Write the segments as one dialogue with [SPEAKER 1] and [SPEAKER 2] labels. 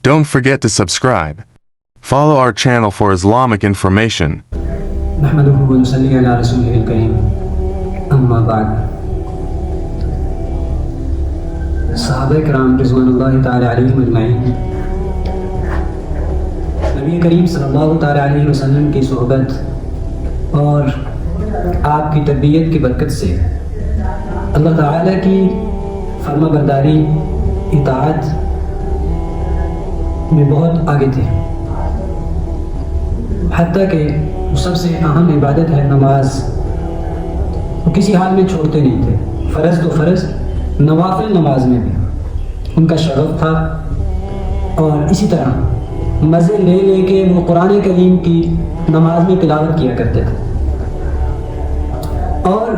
[SPEAKER 1] Don't forget to subscribe. Follow our channel for Islamic information.
[SPEAKER 2] نحمده ونصلي على رسوله الكريم اما بعد صحابہ کرام رضوان اللہ تعالی علیہم اجمعین نبی کریم صلی اللہ تعالی علیہ وسلم کی صحبت اور آپ کی تربیت کی برکت سے اللہ تعالی کی فرما برداری اطاعت میں بہت آگے تھے، حتیٰ کہ سب سے اہم عبادت ہے نماز، وہ کسی حال میں چھوڑتے نہیں تھے، فرض تو فرض، نوافل نماز میں بھی ان کا شغف تھا، اور اسی طرح مزے لے لے کے وہ قرآن کریم کی نماز میں تلاوت کیا کرتے تھے، اور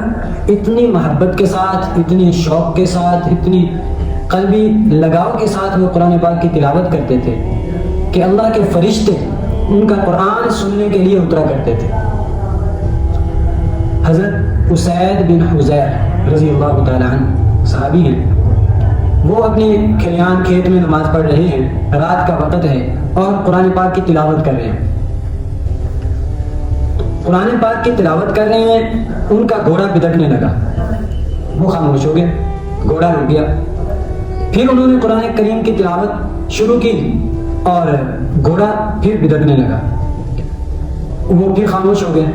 [SPEAKER 2] اتنی محبت کے ساتھ، اتنی شوق کے ساتھ، اتنی قلبی لگاؤ کے ساتھ وہ قرآن پاک کی تلاوت کرتے تھے کہ اللہ کے فرشتے ان کا قرآن سننے کے لیے اترا کرتے تھے۔ حضرت اسید بن حضیر رضی اللہ تعالیٰ عنہ صحابی ہیں، وہ اپنی کھلیان کھیت میں نماز پڑھ رہے ہیں، رات کا وقت ہے اور قرآن پاک کی تلاوت کر رہے ہیں۔ قرآن پاک کی تلاوت کر رہے ہیں، ان کا گھوڑا بدکنے لگا، وہ خاموش ہو گئے، گھوڑا رک گیا، پھر انہوں نے قرآن کریم کی تلاوت شروع کی اور گھوڑا پھر بدکنے لگا، وہ پھر خاموش ہو گئے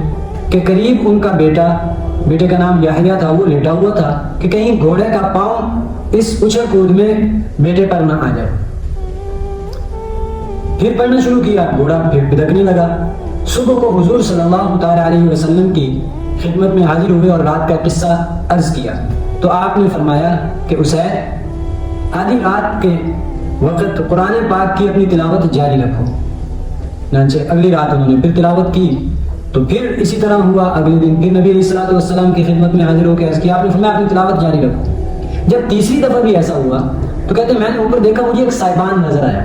[SPEAKER 2] کہ قریب ان کا بیٹے کا نام یحییٰ تھا، وہ لیٹا ہوا تھا کہ کہیں گھوڑے کا پاؤں اس اچھل کود میں بیٹے پر نہ آ جائے۔ پھر پڑھنا شروع کیا، گھوڑا پھر بدکنے لگا۔ صبح کو حضور صلی اللہ تعالی علیہ وسلم کی خدمت میں حاضر ہوئے اور رات کا قصہ عرض کیا، تو آپ نے فرمایا کہ اسید آدھی رات کے وقت قرآن پاک کی اپنی تلاوت جاری رکھو۔ چنانچہ اگلی رات انہوں نے پھر تلاوت کی، تو پھر اسی طرح ہوا۔ اگلے دن پھر نبی علیہ الصلوۃ والسلام کی خدمت میں حاضر ہو کے عرض کیا، آپ نے فرمایا اپنی تلاوت جاری رکھو۔ جب تیسری دفعہ بھی ایسا ہوا تو کہتے ہیں میں نے اوپر دیکھا، مجھے ایک صاحبان نظر آیا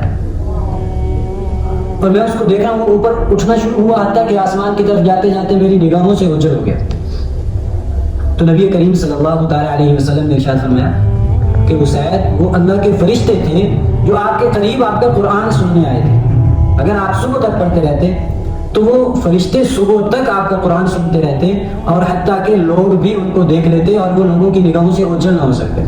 [SPEAKER 2] اور میں اس کو دیکھا، وہ اوپر اٹھنا شروع ہوا، حتیٰ کہ آسمان کی طرف جاتے جاتے میری نگاہوں سے اوجھل ہو گیا۔ تو نبی کریم صلی اللہ تعالی علیہ وسلم نے ارشاد فرمایا کہ اسید وہ اللہ کے فرشتے تھے جو آپ کے قریب آپ کا قرآن سننے آئے تھے۔ اگر آپ صبح تک پڑھتے رہتے تو وہ فرشتے صبح تک آپ کا قرآن سنتے رہتے، اور حتیٰ کہ لوگ بھی ان کو دیکھ لیتے اور وہ لوگوں کی نگاہوں سے اوجھل نہ ہو سکتے۔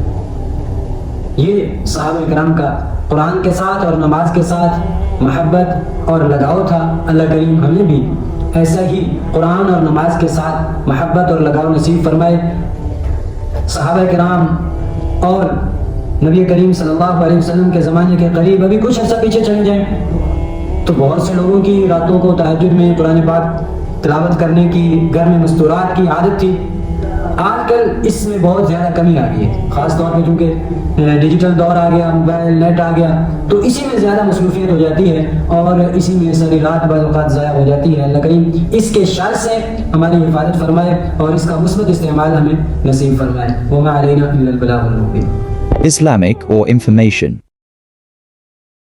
[SPEAKER 2] یہ صحابہ کرام کا قرآن کے ساتھ اور نماز کے ساتھ محبت اور لگاؤ تھا۔ اللہ کریم ہمیں بھی ایسا ہی قرآن اور نماز کے ساتھ محبت اور لگاؤ نصیب فرمائے۔ صحابہ کرام اور نبی کریم صلی اللہ علیہ وسلم کے زمانے کے قریب ابھی کچھ عرصہ پیچھے چلے جائیں تو بہت سے لوگوں کی راتوں کو تہجد میں قرآن پاک تلاوت کرنے کی، گھر میں مستورات کی عادت تھی۔ آج کل اس میں بہت زیادہ کمی آ گئی ہے، خاص طور پہ چونکہ ڈیجیٹل دور آ گیا، موبائل نیٹ آ گیا، تو اسی میں زیادہ مصروفیت ہو جاتی ہے اور اسی میں ساری رات بعض اوقات ضائع ہو جاتی ہے۔ اللہ کریم اس کے شر سے ہماری حفاظت فرمائے اور اس کا مثبت استعمال ہمیں نصیب فرمائے۔ وما علینا الا البلاغ المبین۔
[SPEAKER 3] Islamic or information.